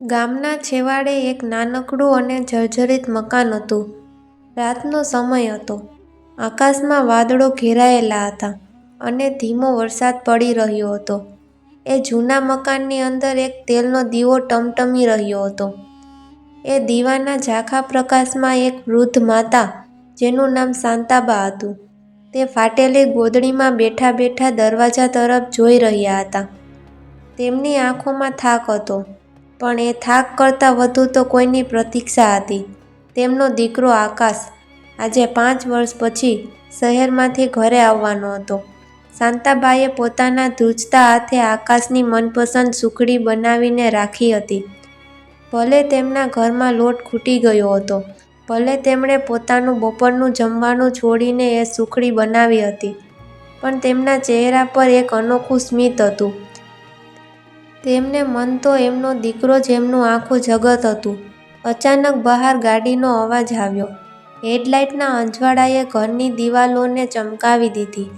ગામના છેવાડે એક નાનકડું અને જર્જરિત મકાન હતું. રાતનો સમય હતો. આકાશમાં વાદળો ઘેરાયેલા હતા અને ધીમો વરસાદ પડી રહ્યો હતો. એ જૂના મકાનની અંદર એક તેલનો દીવો ટમટમી રહ્યો હતો. એ દીવાના ઝાંખા પ્રકાશમાં એક વૃદ્ધ માતા, જેનું નામ શાંતાબા હતું, તે ફાટેલી ગોદડીમાં બેઠા બેઠા દરવાજા તરફ જોઈ રહ્યા હતા. તેમની આંખોમાં થાક હતો, પણ એ થાક કરતાં વધુ તો કોઈની પ્રતીક્ષા હતી. તેમનો દીકરો આકાશ આજે 5 વર્ષ પછી શહેરમાંથી ઘરે આવવાનો હતો. શાંતાબાએ પોતાના ધ્રુજતા હાથે આકાશની મનપસંદ સુખડી બનાવીને રાખી હતી. ભલે તેમના ઘરમાં લોટ ખૂટી ગયો હતો, ભલે તેમણે પોતાનું બપોરનું જમવાનું છોડીને એ સુખડી બનાવી હતી, પણ તેમના ચહેરા પર એક અનોખું સ્મિત હતું. તેમને મન તો એમનો દીકરો જ એમનું આખું જગત હતું. અચાનક બહાર ગાડીનો અવાજ આવ્યો. હેડલાઇટના અજવાળાએ ઘરની દિવાલોને ચમકાવી દીધી.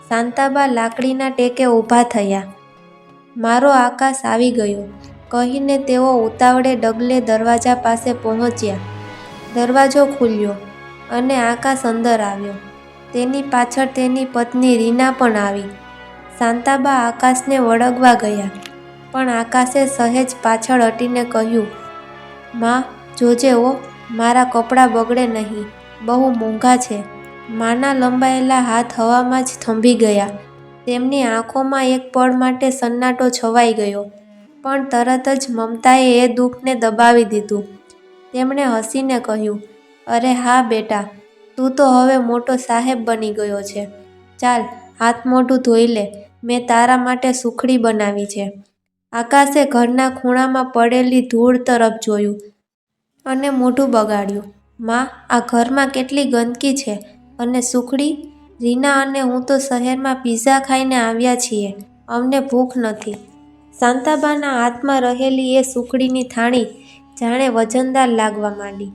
શાંતાબા લાકડીના ટેકે ઊભા થયા. "મારો આકાશ આવી ગયો," કહીને તેઓ ઉતાવળે ડગલે દરવાજા પાસે પહોંચ્યા. દરવાજો ખુલ્યો અને આકાશ અંદર આવ્યો. તેની પાછળ તેની પત્ની રીના પણ આવી. શાંતાબા આકાશને વળગવા ગયા, પણ આકાશે સહેજ પાછળ હટીને કહ્યું, "માં, જોજે હો, મારા કપડાં બગડે નહીં, બહુ મોંઘા છે." માના લંબાયેલા હાથ હવામાં જ થંભી ગયા. તેમની આંખોમાં એક પળ માટે સન્નાટો છવાઈ ગયો, પણ તરત જ મમતાએ એ દુઃખને દબાવી દીધું. તેમણે હસીને કહ્યું, "અરે હા બેટા, તું તો હવે મોટો સાહેબ બની ગયો છે. ચાલ, હાથ મોઢું ધોઈ લે, મેં તારા માટે સુખડી બનાવી છે." આકાશે ઘરના ખૂણામાં પડેલી ધૂળ તરફ જોયું અને મોઢું બગાડ્યું. "માં, આ ઘરમાં કેટલી ગંદકી છે, અને સુખડી? રીના અને હું તો શહેરમાં પિઝા ખાઈને આવ્યા છીએ, અમને ભૂખ નથી." શાંતાબાના હાથમાં રહેલી એ સુખડીની થાળી જાણે વજનદાર લાગવા માંડી.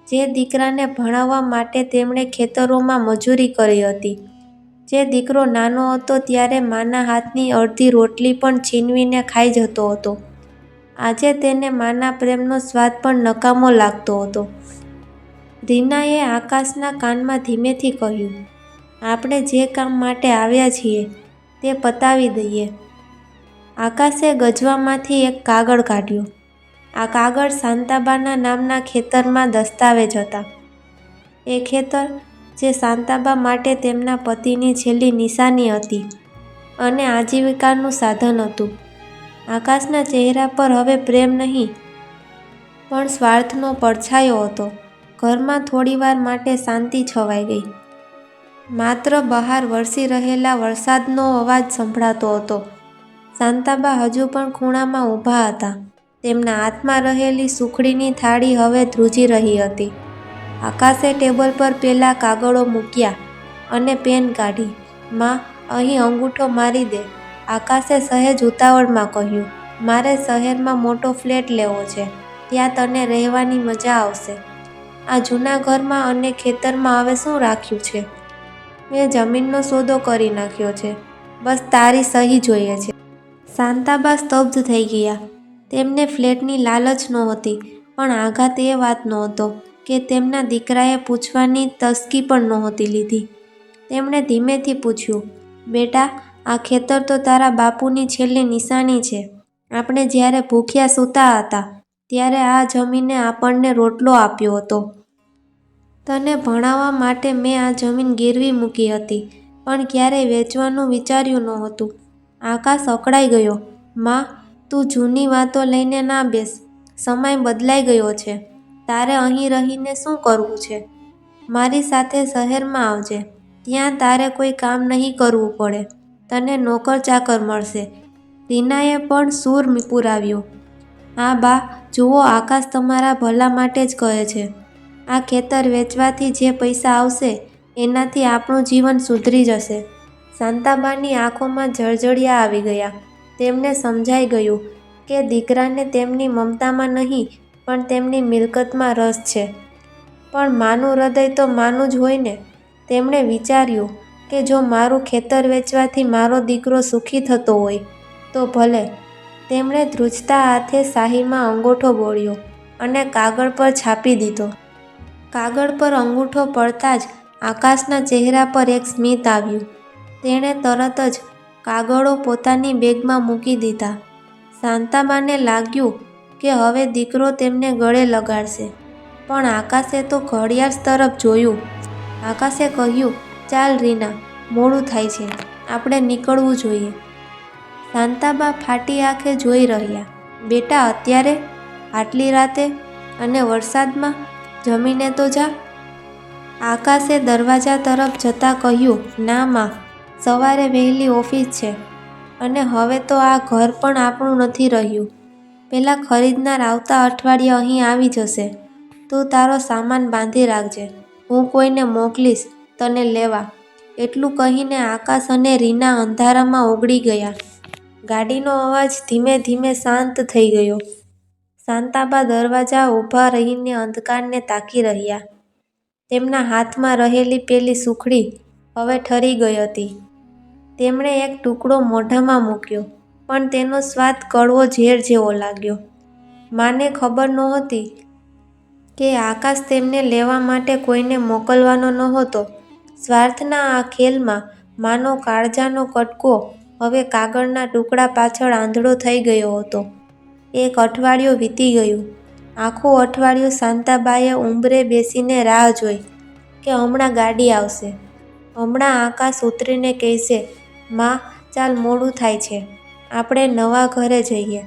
જે દીકરાને ભણાવવા માટે તેમણે ખેતરોમાં મજૂરી કરી હતી, જે દીકરો નાનો હતો ત્યારે માના હાથની અડધી રોટલી પણ છીનવીને ખાઈ જતો હતો, આજે તેને માના પ્રેમનો સ્વાદ પણ નકામો લાગતો હતો. રીનાએ આકાશના કાનમાં ધીમેથી કહ્યું, "આપણે જે કામ માટે આવ્યા છીએ તે પતાવી દઈએ." આકાશે ગજવામાંથી એક કાગળ કાઢ્યો. આ કાગળ શાંતાબાના નામના ખેતરમાં દસ્તાવેજ હતા. એ ખેતર જે શાંતાબા માટે તેમના પતિની છેલ્લી નિશાની હતી અને આજીવિકાનું સાધન હતું. આકાશના ચહેરા પર હવે પ્રેમ નહીં, પણ સ્વાર્થનો પડછાયો હતો. ઘરમાં થોડીવાર માટે શાંતિ છવાઈ ગઈ. માત્ર બહાર વરસી રહેલા વરસાદનો અવાજ સંભળાતો હતો. શાંતાબા હજુ પણ ખૂણામાં ઊભા હતા. તેમના હાથમાં રહેલી સુખડીની થાળી હવે ધ્રુજી રહી હતી. આકાશે ટેબલ પર પેલા કાગળો મૂક્યા અને પેન કાઢી. "માં, અહીં અંગૂઠો મારી દે," આકાશે સહેજ ઉતાવળમાં કહ્યું. "મારે શહેરમાં મોટો ફ્લેટ લેવો છે, ત્યાં તને રહેવાની મજા આવશે. આ જૂના ઘરમાં અને ખેતરમાં હવે શું રાખ્યું છે? મેં જમીનનો સોદો કરી નાખ્યો છે, બસ તારી સહી જોઈએ છે." શાંતાબા સ્તબ્ધ થઈ ગયા. તેમને ફ્લેટની લાલચ નહોતી, પણ આઘાત એ વાતનો હતો કે તેમના દીકરાએ પૂછવાની તસ્કી પણ નહોતી લીધી. તેમણે ધીમેથી પૂછ્યું, "બેટા, આ ખેતર તો તારા બાપુની છેલ્લી નિશાની છે. આપણે જ્યારે ભૂખ્યા સૂતા હતા ત્યારે આ જમીને આપણને રોટલો આપ્યો હતો. તને ભણાવવા માટે મેં આ જમીન ગીરવી મૂકી હતી, પણ ક્યારેય વેચવાનું વિચાર્યું નહોતું." આકાશ અકળાઈ ગયો. "માં, તું જૂની વાતો લઈને ના બેસ. સમય બદલાઈ ગયો છે. તારે અહીં રહીને શું કરવું છે? મારી સાથે શહેરમાં આવજે. ત્યાં તારે કોઈ કામ નહીં કરવું પડે. તને નોકર ચાકર મળશે." રીનાએ પણ સૂર પુરાવ્યો. "હા બા, જુઓ, આકાશ તમારા ભલા માટે જ કહે છે. આ ખેતર વેચવાથી જે પૈસા આવશે એનાથી આપણું જીવન સુધરી જશે." શાંતાબાની આંખોમાં જળજળિયા આવી ગયા. તેમને સમજાઈ ગયું કે દીકરાને તેમની મમતામાં નહીં, પણ તેમની મિલકતમાં રસ છે. પણ માનું હૃદય તો માનું જ હોય ને. તેમણે વિચાર્યું કે જો મારું ખેતર વેચવાથી મારો દીકરો સુખી થતો હોય તો ભલે, તેમણે ધ્રુજતા હાથે શાહીમાં અંગૂઠો બોળ્યો અને કાગળ પર છાપી દીધો. કાગળ પર અંગૂઠો પડતાં જ આકાશના ચહેરા પર એક સ્મિત આવ્યું. તેણે તરત જ કાગળો પોતાની બેગમાં મૂકી દીધા. શાંતાબાને લાગ્યું કે હવે દીકરો તેમને ગળે લગાડશે, પણ આકાશે તો ઘડિયાળ તરફ જોયું. આકાશે કહ્યું, ચાલ રીના, મોડું થાય છે, આપણે નીકળવું જોઈએ. શાંતાબા ફાટી આંખે જોઈ રહ્યા. બેટા, અત્યારે? આટલી રાતે? અને વરસાદમાં? જમીને તો જા. આકાશે દરવાજા તરફ જતાં કહ્યું, ના માં, સવારે વહેલી ઓફિસ છે અને હવે તો આ ઘર પણ આપણું નથી રહ્યું. પેલા ખરીદનાર આવતા અઠવાડિયે અહીં આવી જશે. તું તારો સામાન બાંધી રાખજે, હું કોઈને મોકલીશ તને લેવા. એટલું કહીને આકાશ અને રીના અંધારામાં ઓગળી ગયા. ગાડીનો અવાજ ધીમે ધીમે શાંત થઈ ગયો. શાંતાબા દરવાજા ઊભા રહીને અંધકારને તાકી રહ્યા. તેમના હાથમાં રહેલી પેલી સુખડી હવે ઠરી ગઈ હતી. તેમણે એક ટુકડો મોઢામાં મૂક્યો, પણ તેનો સ્વાદ કડવો ઝેર જેવો લાગ્યો. માને ખબર નહોતી કે આકાશ તેમને લેવા માટે કોઈને મોકલવાનો નહોતો. સ્વાર્થના આ ખેલમાં માનો કાળજાનો કટકો હવે કાગળના ટુકડા પાછળ આંધળો થઈ ગયો હતો. એક અઠવાડિયું વીતી ગયું. આખું અઠવાડિયું શાંતાબાએ ઉંબરે બેસીને રાહ જોઈ કે હમણાં ગાડી આવશે, હમણાં આકાશ ઉતરીને કહેશે, માં, ચાલ મોડું થાય છે, આપણે નવા ઘરે જઈએ.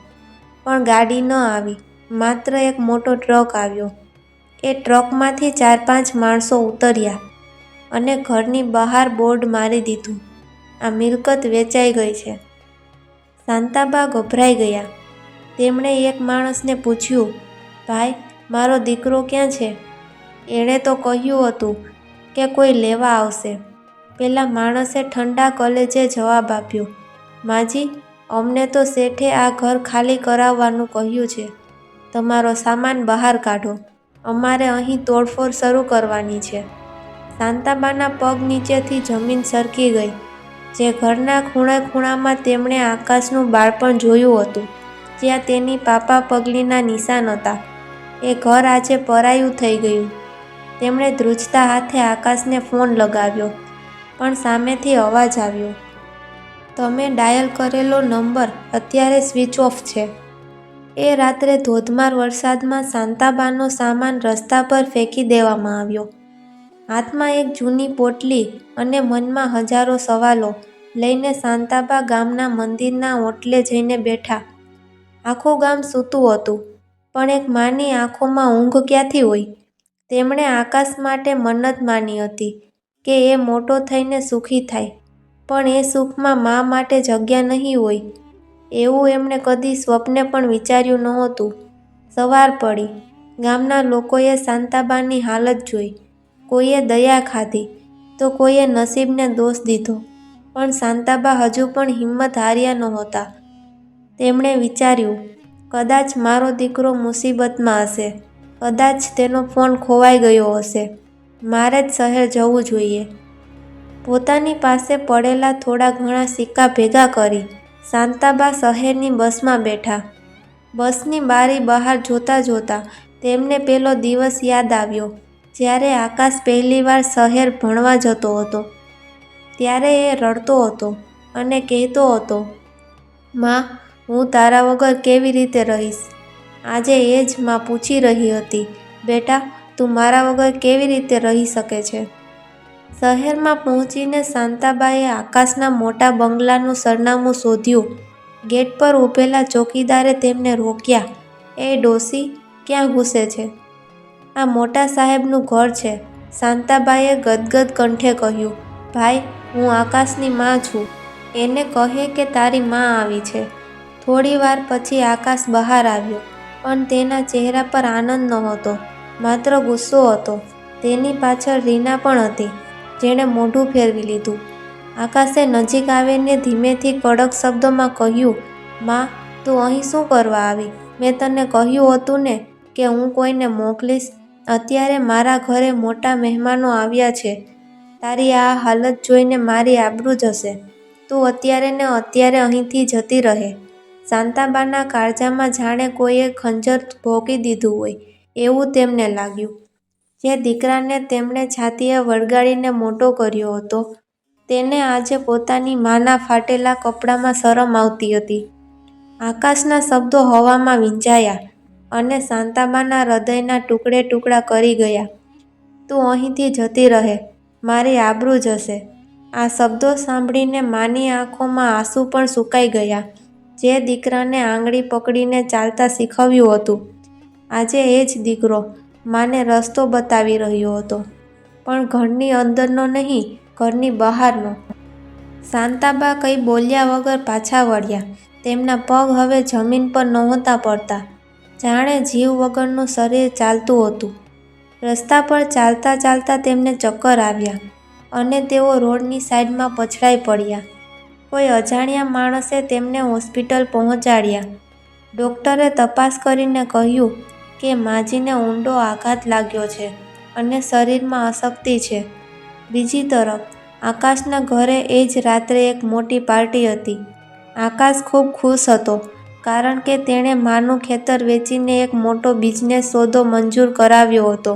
પણ ગાડી ન આવી. માત્ર એક મોટો ટ્રક આવ્યો. એ ટ્રકમાંથી 4-5 માણસો ઉતર્યા અને ઘરની બહાર બોર્ડ મારી દીધું, આ મિલકત વેચાઈ ગઈ છે. શાંતાબા ગભરાઈ ગયા. તેમણે એક માણસને પૂછ્યું, ભાઈ, મારો દીકરો ક્યાં છે? એણે તો કહ્યું હતું કે કોઈ લેવા આવશે. પેલા માણસે ઠંડા કલેજે જવાબ આપ્યો, માજી, અમને તો શેઠે આ ઘર ખાલી કરાવવાનું કહ્યું છે. તમારો સામાન બહાર કાઢો, અમારે અહીં તોડફોડ શરૂ કરવાની છે. શાંતાબાના પગ નીચેથી જમીન સરકી ગઈ. જે ઘરના ખૂણે ખૂણામાં તેમણે આકાશનું બાળપણ જોયું હતું, જ્યાં તેની પાપા પગલીના નિશાન હતા, એ ઘર આજે પરાયું થઈ ગયું. તેમણે ધ્રુજતા હાથે આકાશને ફોન લગાવ્યો, પણ સામેથી અવાજ આવ્યો, તમે ડાયલ કરેલો નંબર અત્યારે સ્વિચ ઓફ છે. એ રાત્રે ધોધમાર વરસાદમાં શાંતાબાનો સામાન રસ્તા પર ફેંકી દેવામાં આવ્યો. હાથમાં એક જૂની પોટલી અને મનમાં હજારો સવાલો લઈને શાંતાબા ગામના મંદિરના ઓટલે જઈને બેઠા. આખું ગામ સૂતું હતું, પણ એક માની આંખોમાં ઊંઘ ક્યાંથી હોય? તેમણે આકાશ માટે મન્નત માની હતી કે એ મોટો થઈને સુખી થાય, પણ એ સુખમાં મા માટે જગ્યા નહીં હોય, એવું એમણે કદી સ્વપ્ને પણ વિચાર્યું નહોતું. સવાર પડી. ગામના લોકોએ શાંતાબાની હાલત જોઈ. કોઈએ દયા ખાધી તો કોઈએ નસીબને દોષ દીધો, પણ શાંતાબા હજુ પણ હિંમત હાર્યા નહોતા. તેમણે વિચાર્યું, કદાચ મારો દીકરો મુસીબતમાં હશે, કદાચ તેનો ફોન ખોવાઈ ગયો હશે, મારે જ શહેર જવું જોઈએ. પોતાની પાસે પડેલા થોડા ઘણા સિક્કા ભેગા કરી શાંતાબા શહેરની બસમાં બેઠા. બસની બારી બહાર જોતાં જોતાં તેમને પેલો દિવસ યાદ આવ્યો, જ્યારે આકાશ પહેલીવાર શહેર ભણવા જતો હતો. ત્યારે એ રડતો હતો અને કહેતો હતો, માં, હું તારા વગર કેવી રીતે રહીશ? આજે એ જ માં પૂછી રહી હતી, બેટા, તું મારા વગર કેવી રીતે રહી શકે છે? શહેરમાં પહોંચીને શાંતાબાએ આકાશના મોટા બંગલાનું સરનામું શોધ્યું. ગેટ પર ઊભેલા ચોકીદારે તેમને રોક્યા. એ ડોસી, ક્યાં ઘૂસે છે? આ મોટા સાહેબનું ઘર છે. શાંતાબાએ ગદગદ કંઠે કહ્યું, ભાઈ, હું આકાશની માં છું. એને કહે કે તારી માં આવી છે. થોડી વાર પછી આકાશ બહાર આવ્યો, પણ તેના ચહેરા પર આનંદ નહોતો, માત્ર ગુસ્સો હતો. તેની પાછળ રીના પણ હતી, જેણે મોઢું ફેરવી લીધું. આકાશે નજીક આવીને ધીમેથી કડક શબ્દોમાં કહ્યું, માં, તું અહીં શું કરવા આવી? મેં તને કહ્યું હતું ને કે હું કોઈને મોકલીશ. અત્યારે મારા ઘરે મોટા મહેમાનો આવ્યા છે. તારી આ હાલત જોઈને મારી આબરૂ જશે. તું અત્યારે ને અત્યારે અહીંથી જતી રહે. શાંતાબાના કાળજામાં જાણે કોઈએ ખંજર ભોંકી દીધું હોય એવું તેમને લાગ્યું. જે દીકરાને તેમણે છાતીએ વળગાડીને મોટો કર્યો હતો, તેને આજે પોતાની માના ફાટેલા કપડામાં શરમ આવતી હતી. આકાશના શબ્દો હવામાં વીંજાયા અને શાંતાબાના હૃદયના ટુકડે ટુકડા કરી ગયા. તું અહીંથી જતી રહે, મારી આબરૂ જશે. આ શબ્દો સાંભળીને માની આંખોમાં આંસુ પણ સુકાઈ ગયા. જે દીકરાને આંગળી પકડીને ચાલતા શીખવ્યું હતું, આજે એ જ દીકરો માને રસ્તો બતાવી રહ્યો હતો, પણ ઘરની અંદરનો નહીં, ઘરની બહારનો. શાંતાબા કંઈ બોલ્યા વગર પાછા વળ્યા. તેમના પગ હવે જમીન પર નહોતા પડતા, જાણે જીવ વગરનું શરીર ચાલતું હતું. રસ્તા પર ચાલતા ચાલતા તેમને ચક્કર આવ્યા અને તેઓ રોડની સાઈડમાં પછડાઈ પડ્યા. કોઈ અજાણ્યા માણસે તેમને હોસ્પિટલ પહોંચાડ્યા. ડૉક્ટરે તપાસ કરીને કહ્યું કે માજીને ઊંડો આઘાત લાગ્યો છે અને શરીરમાં અશક્તિ છે. બીજી તરફ આકાશના ઘરે એ જ રાત્રે એક મોટી પાર્ટી હતી. આકાશ ખૂબ ખુશ હતો, કારણ કે તેણે માનું ખેતર વેચીને એક મોટો બિઝનેસ સોદો મંજૂર કરાવ્યો હતો.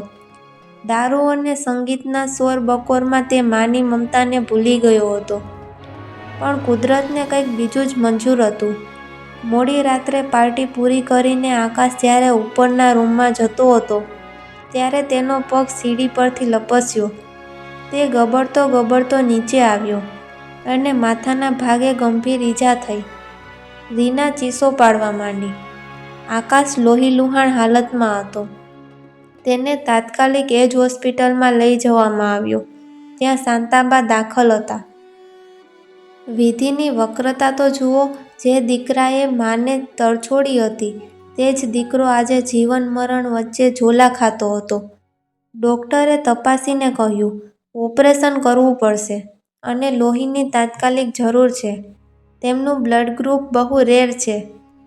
દારૂ અને સંગીતના શોર બકોરમાં તે માની મમતાને ભૂલી ગયો હતો. પણ કુદરતને કંઈક બીજું જ મંજૂર હતું. મોડી રાત્રે પાર્ટી પૂરી કરીને આકાશ જ્યારે ઉપરના રૂમમાં જતો હતો, ત્યારે તેનો પગ સીડી પરથી લપસ્યો. તે ગબડતો ગબડતો નીચે આવ્યો અને માથાના ભાગે ગંભીર ઈજા થઈ. રીના ચીસો પાડવા માંડી. આકાશ લોહીલુહાણ હાલતમાં હતો. તેને તાત્કાલિક એ જ હોસ્પિટલમાં લઈ જવામાં આવ્યો, જ્યાં શાંતાબા દાખલ હતા. વિધિની વક્રતા તો જુઓ. જે દીકરાએ માને તરછોડી હતી, તે જ દીકરો આજે જીવન મરણ વચ્ચે ઝોલા ખાતો હતો. ડૉક્ટરે તપાસીને કહ્યું, ઓપરેશન કરવું પડશે અને લોહીની તાત્કાલિક જરૂર છે. તેમનું બ્લડ ગ્રુપ બહુ રેર છે.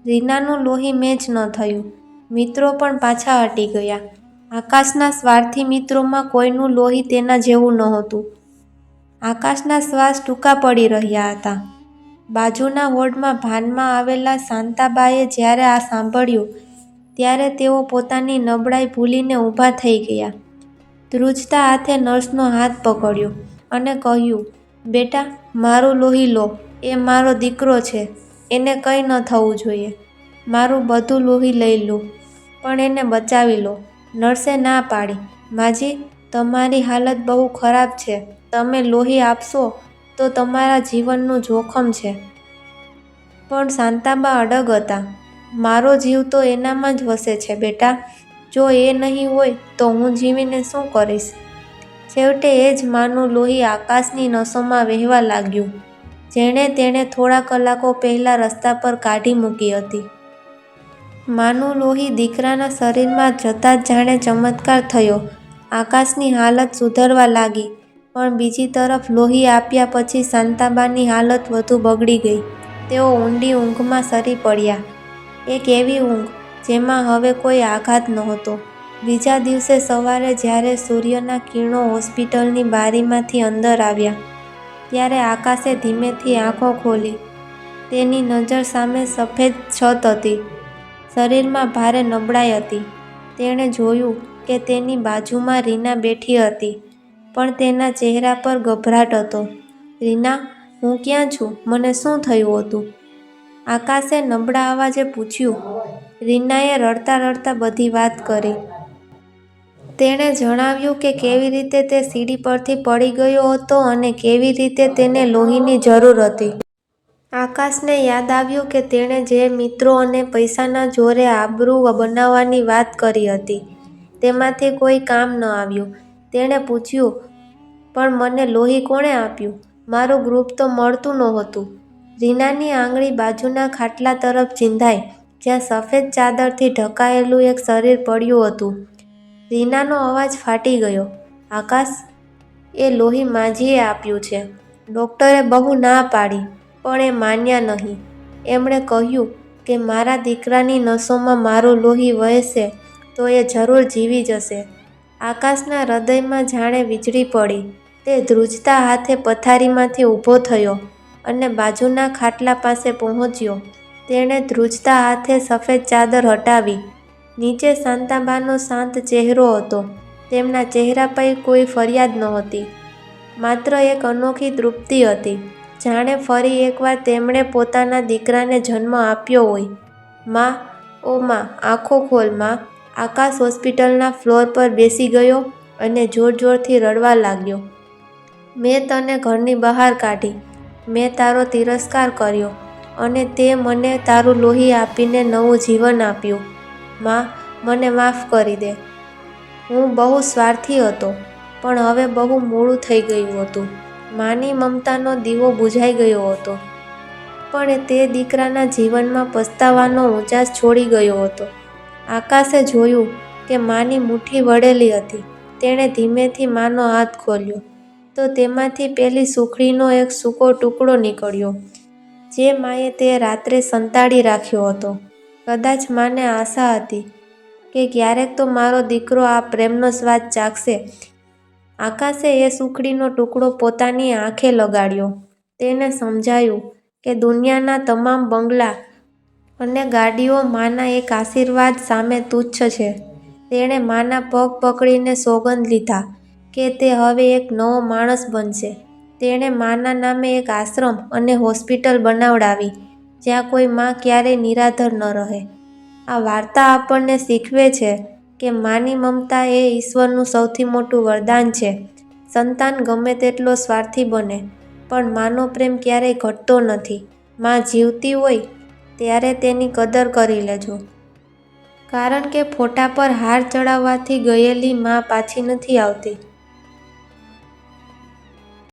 રીનાનું લોહી મેચ ન થયું. મિત્રો પણ પાછા હટી ગયા. આકાશના સ્વાર્થી મિત્રોમાં કોઈનું લોહી તેના જેવું નહોતું. આકાશના શ્વાસ ટૂંકા પડી રહ્યા હતા. બાજુના વોર્ડમાં ભાનમાં આવેલા શાંતાબાએ જ્યારે આ સાંભળ્યું, ત્યારે તેઓ પોતાની નબળાઈ ભૂલીને ઊભા થઈ ગયા. ધ્રુજતા હાથે નર્સનો હાથ પકડ્યો અને કહ્યું, બેટા, મારું લોહી લો. એ મારો દીકરો છે, એને કંઈ ન થવું જોઈએ. મારું બધું લોહી લઈ લો, પણ એને બચાવી લો. નર્સે ના પાડી. માજી, તમારી હાલત બહુ ખરાબ છે. તમે લોહી આપશો તો તમારા જીવનનું જોખમ છે. પણ શાંતાબા અડગ હતા. મારો જીવ તો એનામાં જ વસે છે બેટા. જો એ નહીં હોય તો હું જીવીને શું કરીશ? છેવટે એ જ માનું લોહી આકાશની નસોમાં વહેવા લાગ્યું, જેણે તેણે થોડા કલાકો પહેલાં રસ્તા પર કાઢી મૂકી હતી. માનું લોહી દીકરાના શરીરમાં જતાં જ જાણે ચમત્કાર થયો. આકાશની હાલત સુધરવા લાગી. પણ બીજી તરફ લોહી આપ્યા પછી શાંતાબાની હાલત વધુ બગડી ગઈ. તેઓ ઊંડી ઊંઘમાં સરી પડ્યા. એક એવી ઊંઘ જેમાં હવે કોઈ આઘાત નહોતો. બીજા દિવસે સવારે જ્યારે સૂર્યના કિરણો હોસ્પિટલની બારીમાંથી અંદર આવ્યા, ત્યારે આકાશે ધીમેથી આંખો ખોલી. તેની નજર સામે સફેદ છત હતી. શરીરમાં ભારે નબળાઈ હતી. તેણે જોયું કે તેની બાજુમાં રીના બેઠી હતી, પણ તેના ચહેરા પર ગભરાટ હતો. રીના, હું ક્યાં છું? મને શું થયું હતું? આકાશે નબળા અવાજે પૂછ્યું. રીનાએ રડતા રડતા બધી વાત કરી. તેણે જણાવ્યું કે કેવી રીતે તે સીડી પરથી પડી ગયો હતો અને કેવી રીતે તેને લોહીની જરૂર હતી. આકાશને યાદ આવ્યું કે તેણે જે મિત્રો અને પૈસાના જોરે આબરૂ બનાવવાની વાત કરી હતી, તેમાંથી કોઈ કામ ન આવ્યું. તેણે પૂછ્યું, પણ મને લોહી કોણે આપ્યું? મારું ગ્રુપ તો મળતું નહોતું. રીનાની આંગળી બાજુના ખાટલા તરફ ચીંધાઈ, જ્યાં સફેદ ચાદરથી ઢંકાયેલું એક શરીર પડ્યું હતું. રીનાનો અવાજ ફાટી ગયો. આકાશ, એ લોહી માજીએ આપ્યું છે. ડૉક્ટરે બહુ ના પાડી, પણ એ માન્યા નહીં. એમણે કહ્યું કે મારા દીકરાની નસોમાં મારું લોહી વહેશે તો એ જરૂર જીવી જશે. આકાશના હૃદયમાં જાણે વીજળી પડી. તે ધ્રુજતા હાથે પથારીમાંથી ઊભો થયો અને બાજુના ખાટલા પાસે પહોંચ્યો. તેણે ધ્રુજતા હાથે સફેદ ચાદર હટાવી. નીચે શાંતાબાનો શાંત ચહેરો હતો. તેમના ચહેરા પર કોઈ ફરિયાદ નહોતી, માત્ર એક અનોખી તૃપ્તિ હતી, જાણે ફરી એકવાર તેમણે પોતાના દીકરાને જન્મ આપ્યો હોય. માં, ઓ માં, આંખો ખોલ માં. આકાશ હોસ્પિટલના ફ્લોર પર બેસી ગયો અને જોરજોરથી રડવા લાગ્યો. મેં તને ઘરની બહાર કાઢી, મેં તારો તિરસ્કાર કર્યો અને તે મને તારું લોહી આપીને નવું જીવન આપ્યું. માં, મને માફ કરી દે. હું બહુ સ્વાર્થી હતો, પણ હવે બહુ મોડું થઈ ગયું હતું. માની મમતાનો દીવો બુઝાઈ ગયો હતો, પણ તે દીકરાના જીવનમાં પસ્તાવાનો ઉજાસ છોડી ગયો હતો. આકાશે જોયું કે માની મુઠ્ઠી વળેલી હતી. તેણે ધીમેથી માનો હાથ ખોલ્યો તો તેમાંથી પેલી સુખડીનો એક સૂકો ટુકડો નીકળ્યો, જે માએ તે રાત્રે સંતાડી રાખ્યો હતો. કદાચ માને આશા હતી કે ક્યારેક તો મારો દીકરો આ પ્રેમનો સ્વાદ ચાખશે. આકાશે એ સુખડીનો ટુકડો પોતાની આંખે લગાડ્યો. તેને સમજાયું કે દુનિયાના તમામ બંગલા અને ગાડીઓ માના એક આશીર્વાદ સામે તુચ્છ છે. તેણે માના પગ પકડીને સોગંદ લીધા કે તે હવે એક નવો માણસ બનશે. તેણે માના નામે એક આશ્રમ અને હોસ્પિટલ બનાવડાવી, જ્યાં કોઈ માં ક્યારેય નિરાધાર ન રહે. આ વાર્તા આપણને શીખવે છે કે માની મમતા એ ઈશ્વરનું સૌથી મોટું વરદાન છે. સંતાન ગમે તેટલો સ્વાર્થી બને, પણ માનો પ્રેમ ક્યારેય ઘટતો નથી. માં જીવતી હોય ત્યારે તેની કદર કરી લેજો, કારણ કે ફોટા પર હાર ચડાવવાથી ગયેલી માં પાછી નથી આવતી.